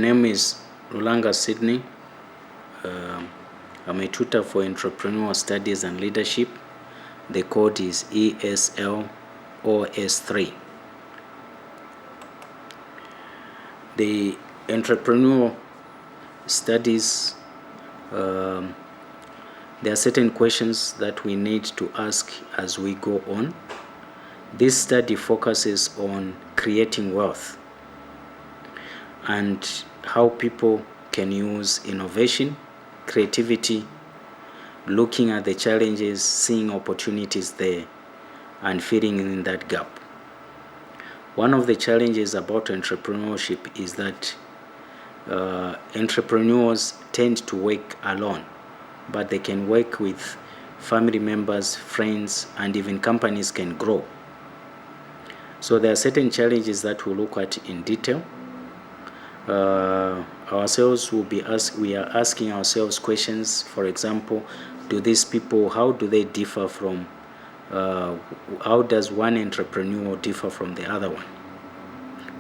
name is Lulanga Sydney. I'm a tutor for entrepreneurial studies and leadership. The code is ESL0S3. The entrepreneurial studies, there are certain questions that we need to ask as we go on. This study focuses on creating wealth and how people can use innovation, creativity, looking at the challenges, seeing opportunities there, and filling in that gap. One of the challenges about entrepreneurship is that entrepreneurs tend to work alone, but they can work with family members, friends, and even companies can grow. So there are certain challenges that we'll look at in detail. We are asking ourselves questions. For example, do these people, how do they differ from, how does one entrepreneur differ from the other one?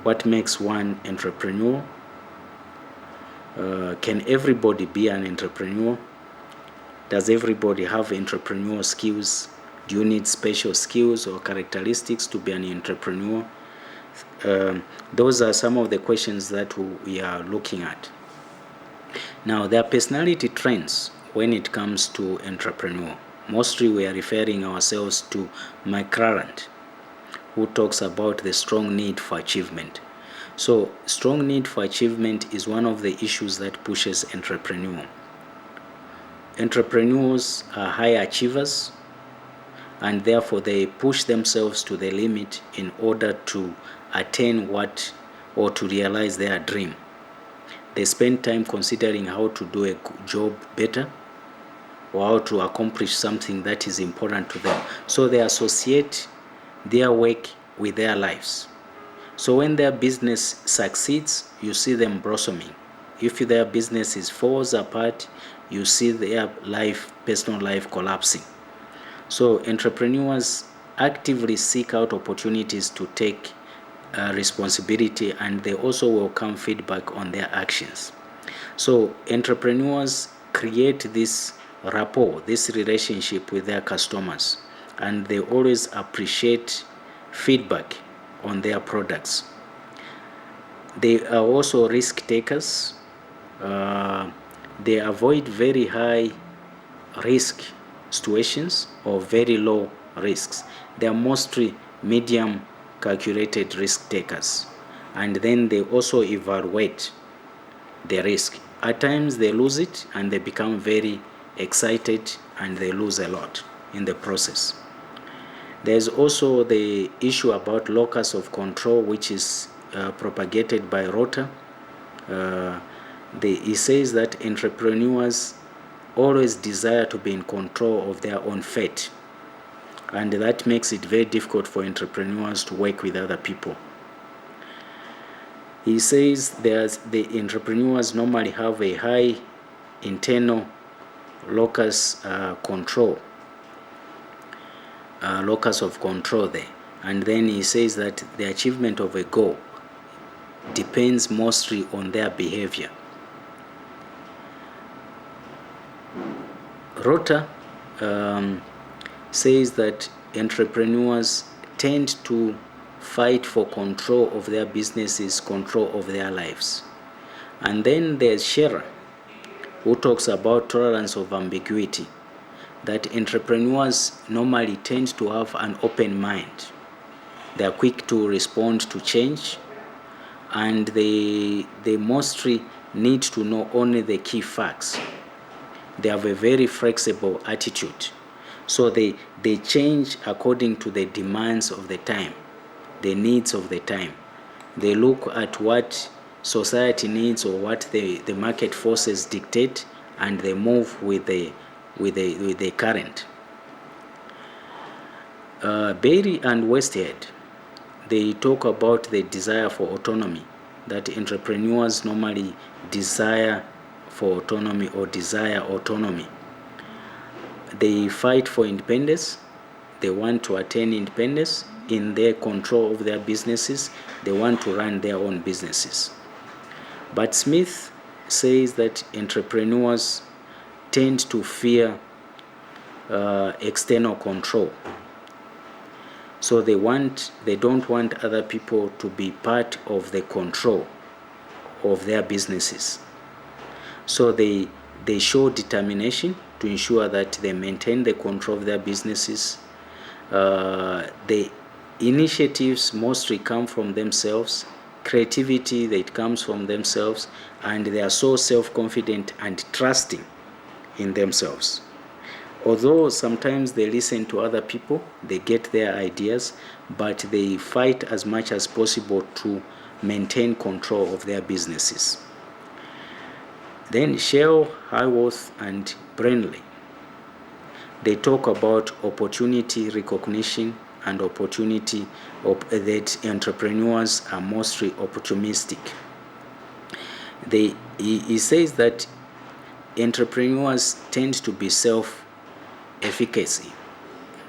What makes one entrepreneur? Can everybody be an entrepreneur? Does everybody have entrepreneurial skills? Do you need special skills or characteristics to be an entrepreneur? Those are some of the questions that we are looking at. Now, there are personality trends when it comes to entrepreneur. Mostly we are referring ourselves to McLaren, who talks about the strong need for achievement. So, strong need for achievement is one of the issues that pushes entrepreneur. Entrepreneurs are high achievers, and therefore they push themselves to the limit in order to attain what or to realize their dream. They spend time considering how to do a job better or how to accomplish something that is important to them. So they associate their work with their lives. So when their business succeeds, you see them blossoming. If their business falls apart, you see their personal life collapsing. So entrepreneurs actively seek out opportunities to take responsibility, and they also welcome feedback on their actions. So entrepreneurs create this rapport, this relationship with their customers, and they always appreciate feedback on their products. They are also risk takers. They avoid very high risk situations or very low risks. They are mostly medium calculated risk takers, and then they also evaluate the risk. At times they lose it and they become very excited and they lose a lot in the process. There's also the issue about locus of control, which is propagated by Rota. He says that entrepreneurs always desire to be in control of their own fate, and that makes it very difficult for entrepreneurs to work with other people. He says the entrepreneurs normally have a high internal locus of control there. And then he says that the achievement of a goal depends mostly on their behavior. Rota says that entrepreneurs tend to fight for control of their businesses, control of their lives. And then there's Scherer, who talks about tolerance of ambiguity, that entrepreneurs normally tend to have an open mind. They are quick to respond to change, and they mostly need to know only the key facts. They have a very flexible attitude. So they change according to the demands of the time, the needs of the time. They look at what society needs or what the market forces dictate, and they move with the current. Bailey and Westhead, they talk about the desire for autonomy, that entrepreneurs normally desire for autonomy or desire autonomy. They fight for independence. They want to attain independence in their control of their businesses. They want to run their own businesses. But Smith says that entrepreneurs tend to fear external control. So they don't want other people to be part of the control of their businesses. So they show determination to ensure that they maintain the control of their businesses. The initiatives mostly come from themselves. Creativity, that comes from themselves, and they are so self-confident and trusting in themselves. Although sometimes they listen to other people, they get their ideas, but they fight as much as possible to maintain control of their businesses. Then Shell, Highworth, and Brenly, they talk about opportunity recognition and opportunity that entrepreneurs are mostly opportunistic. He says that entrepreneurs tend to be self-efficacy,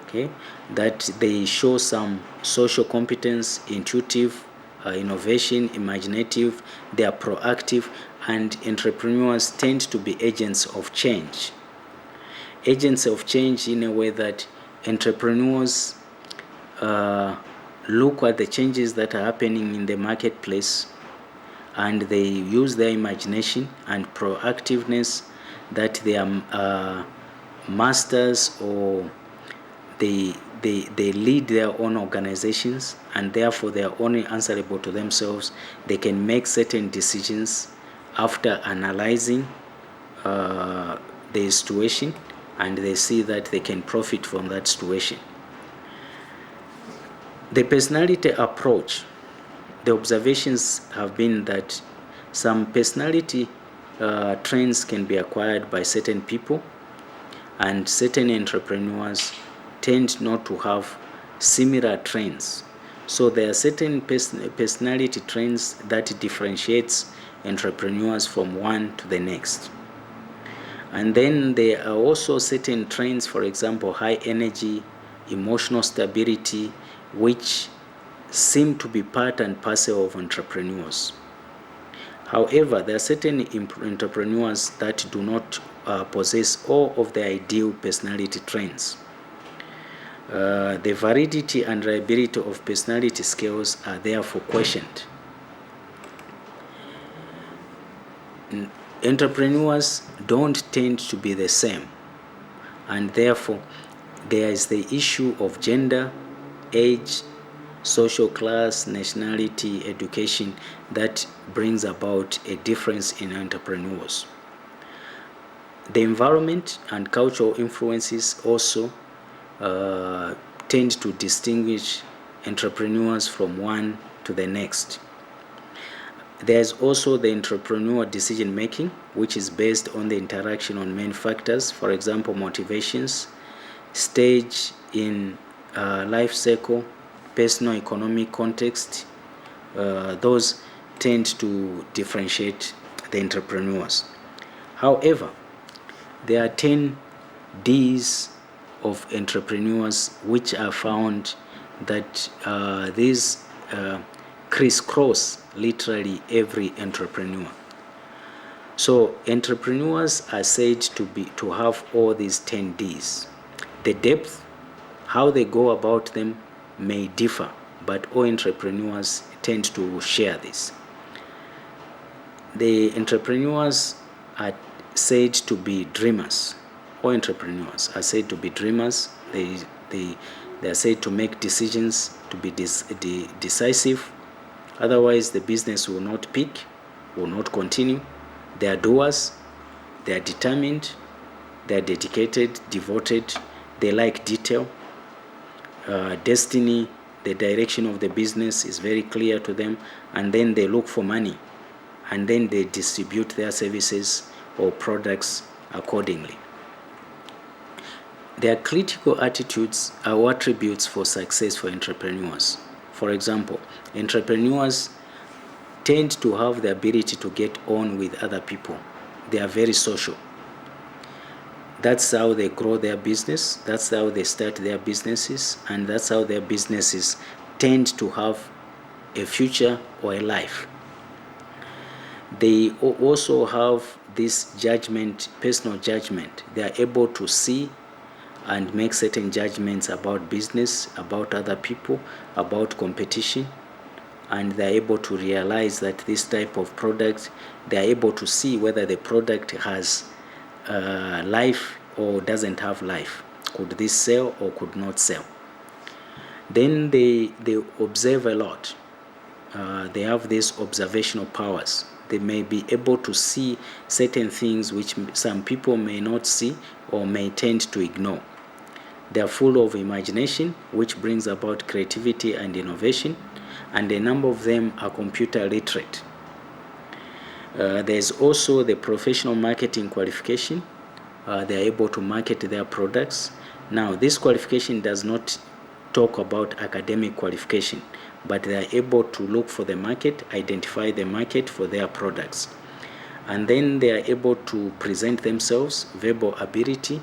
okay? That they show some social competence, intuitive, innovation, imaginative, they are proactive, and entrepreneurs tend to be agents of change. Agents of change in a way that entrepreneurs look at the changes that are happening in the marketplace, and they use their imagination and proactiveness, that they are masters, or they lead their own organizations, and therefore they are only answerable to themselves. They can make certain decisions after analyzing the situation, and they see that they can profit from that situation. The personality approach, the observations have been that some personality traits can be acquired by certain people, and certain entrepreneurs tend not to have similar traits. So there are certain personality traits that differentiates entrepreneurs from one to the next. And then there are also certain traits, for example, high energy, emotional stability, which seem to be part and parcel of entrepreneurs. However, there are certain entrepreneurs that do not possess all of the ideal personality traits. The validity and reliability of personality skills are therefore questioned. Entrepreneurs don't tend to be the same, and therefore there is the issue of gender, age, social class, nationality, education that brings about a difference in entrepreneurs. The environment and cultural influences also tend to distinguish entrepreneurs from one to the next. There's also the entrepreneur decision making, which is based on the interaction on main factors, for example, motivations, stage in life cycle, personal economic context. Those tend to differentiate the entrepreneurs. However, there are 10 Ds of entrepreneurs which are found that these crisscross literally every entrepreneur. So entrepreneurs are said to have all these 10 Ds. The depth, how they go about them may differ, but all entrepreneurs tend to share this. The entrepreneurs are said to be dreamers. All entrepreneurs are said to be dreamers. They are said to make decisions, to be decisive. Otherwise, the business will not peak, will not continue. They are doers. They are determined. They are dedicated, devoted. They like detail. Destiny, the direction of the business is very clear to them, and then they look for money, and then they distribute their services or products accordingly. Their critical attitudes are attributes for success for entrepreneurs. For example, entrepreneurs tend to have the ability to get on with other people. They are very social. That's how they grow their business. That's how they start their businesses. And that's how their businesses tend to have a future or a life. They also have this judgment, personal judgment. They are able to see and make certain judgments about business, about other people, about competition, and they're able to realize that this type of product, they're able to see whether the product has life or doesn't have life. Could this sell or could not sell? Then they observe a lot. They have these observational powers. They may be able to see certain things which some people may not see or may tend to ignore. They are full of imagination, which brings about creativity and innovation, and a number of them are computer literate. There's also the professional marketing qualification. They are able to market their products. Now, this qualification does not talk about academic qualification, but they are able to look for the market, identify the market for their products. And then they are able to present themselves, verbal ability,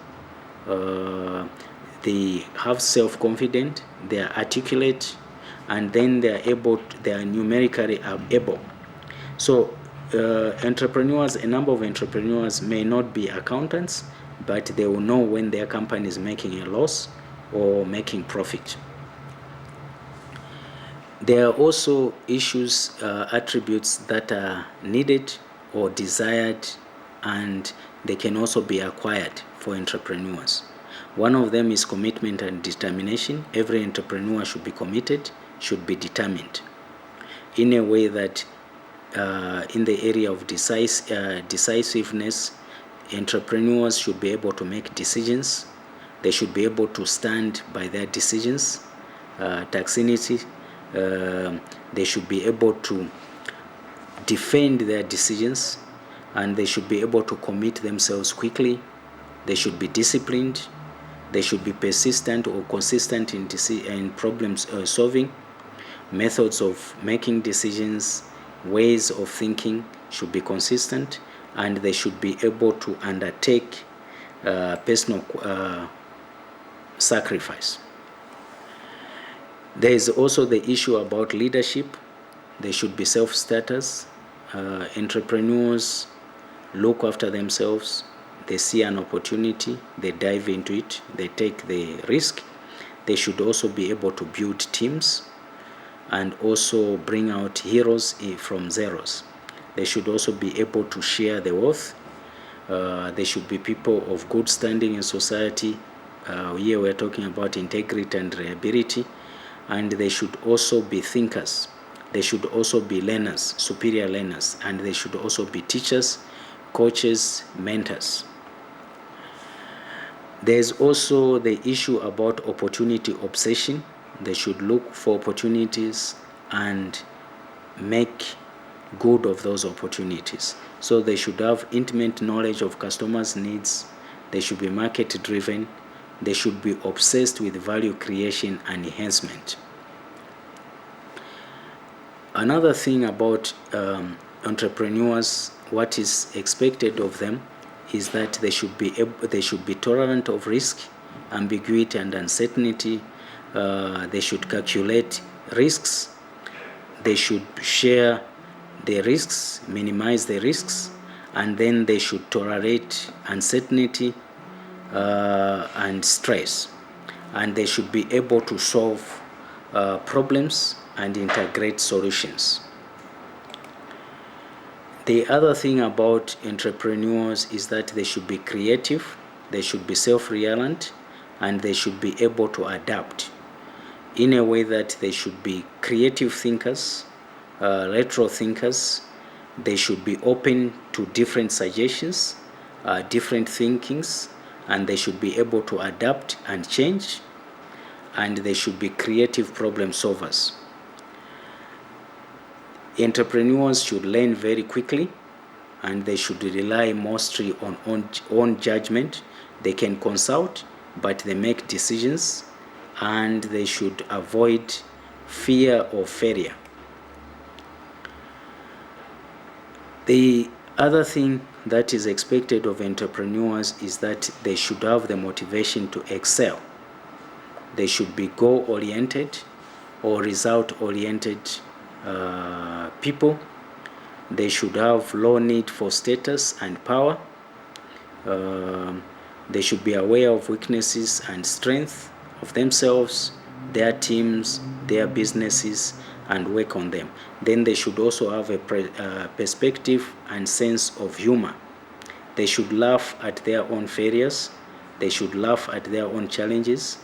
they have self-confidence, they are articulate, and then they are numerically able. So entrepreneurs, a number of entrepreneurs may not be accountants, but they will know when their company is making a loss or making profit. There are also attributes that are needed or desired, and they can also be acquired for entrepreneurs. One of them is commitment and determination. Every entrepreneur should be committed, should be determined, in a way that in the area of decisiveness, entrepreneurs should be able to make decisions. They should be able to stand by their decisions. Taxinity, they should be able to defend their decisions, and they should be able to commit themselves quickly. They should be disciplined. They should be persistent or consistent in problem solving. Methods of making decisions, ways of thinking should be consistent, and they should be able to undertake personal sacrifice. There is also the issue about leadership. They should be self-starters. Entrepreneurs look after themselves. They see an opportunity, they dive into it, they take the risk. They should also be able to build teams and also bring out heroes from zeros. They should also be able to share the wealth. They should be people of good standing in society. Here we're talking about integrity and reliability. And they should also be thinkers. They should also be learners, superior learners, and they should also be teachers, coaches, mentors. There's also the issue about opportunity obsession. They should look for opportunities and make good of those opportunities. So they should have intimate knowledge of customers' needs. They should be market driven. They should be obsessed with value creation and enhancement. Another thing about entrepreneurs, what is expected of them, is that they should be tolerant of risk, ambiguity, and uncertainty. They should calculate risks. They should share the risks, minimize the risks, and then they should tolerate uncertainty and stress. And they should be able to solve problems and integrate solutions. The other thing about entrepreneurs is that they should be creative, they should be self-reliant, and they should be able to adapt in a way that they should be creative thinkers, lateral thinkers. They should be open to different suggestions, different thinkings, and they should be able to adapt and change, and they should be creative problem solvers. Entrepreneurs should learn very quickly, and they should rely mostly on own judgment. They can consult, but they make decisions, and they should avoid fear of failure. The other thing that is expected of entrepreneurs is that they should have the motivation to excel. They should be goal-oriented or result-oriented people. They should have low need for status and power. They should be aware of weaknesses and strength of themselves, their teams, their businesses, and work on them. Then they should also have a perspective and sense of humor. They should laugh at their own failures. They should laugh at their own challenges.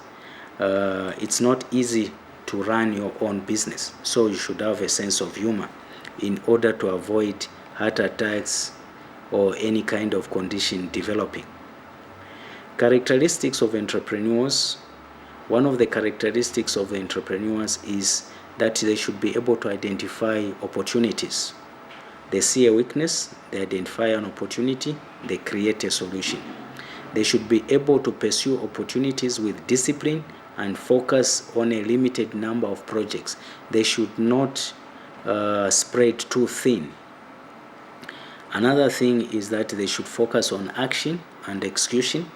It's not easy to run your own business, so you should have a sense of humor in order to avoid heart attacks or any kind of condition developing. Characteristics of entrepreneurs. One of the characteristics of the entrepreneurs is that they should be able to identify opportunities. They see a weakness, they identify an opportunity, they create a solution. They should be able to pursue opportunities with discipline and focus on a limited number of projects. They should not spread too thin. Another thing is that they should focus on action and execution,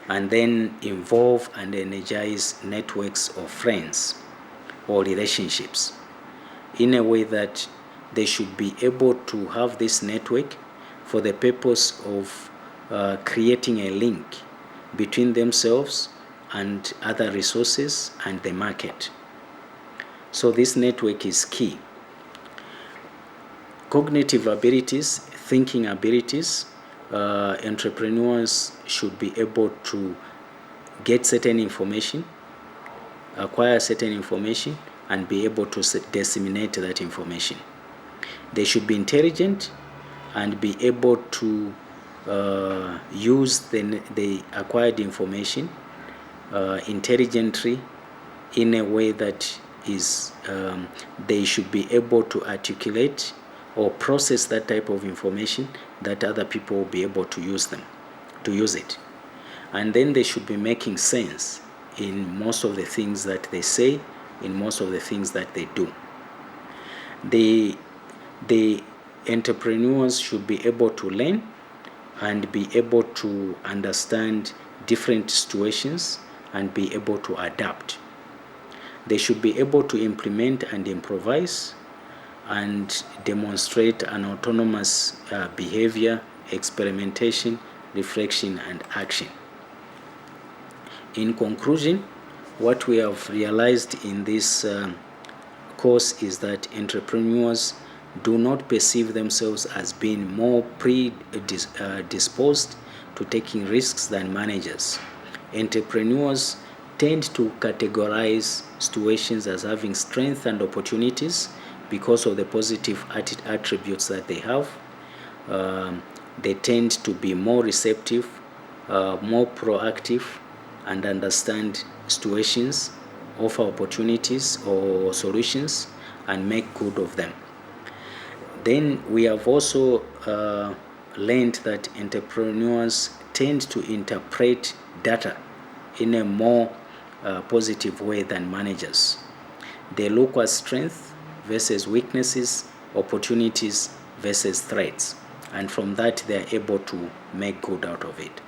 and then involve and energize networks of friends or relationships in a way that they should be able to have this network for the purpose of creating a link between themselves and other resources and the market. So this network is key. Cognitive abilities, thinking abilities. Entrepreneurs should be able to get certain information, acquire certain information, and be able to disseminate that information. They should be intelligent and be able to use the acquired information intelligently in a way that is they should be able to articulate or process that type of information that other people will be able to use it. And then they should be making sense in most of the things that they say, in most of the things that they do. The entrepreneurs should be able to learn and be able to understand different situations and be able to adapt. They should be able to implement and improvise and demonstrate an autonomous behavior, experimentation, reflection, and action. In conclusion, what we have realized in this course is that entrepreneurs do not perceive themselves as being more predisposed to taking risks than managers. Entrepreneurs tend to categorize situations as having strengths and opportunities because of the positive attributes that they have. They tend to be more receptive, more proactive, and understand situations, offer opportunities or solutions, and make good of them. Then we have also learned that entrepreneurs tend to interpret data in a more positive way than managers. They look at strength versus weaknesses, opportunities versus threats, and from that they are able to make good out of it.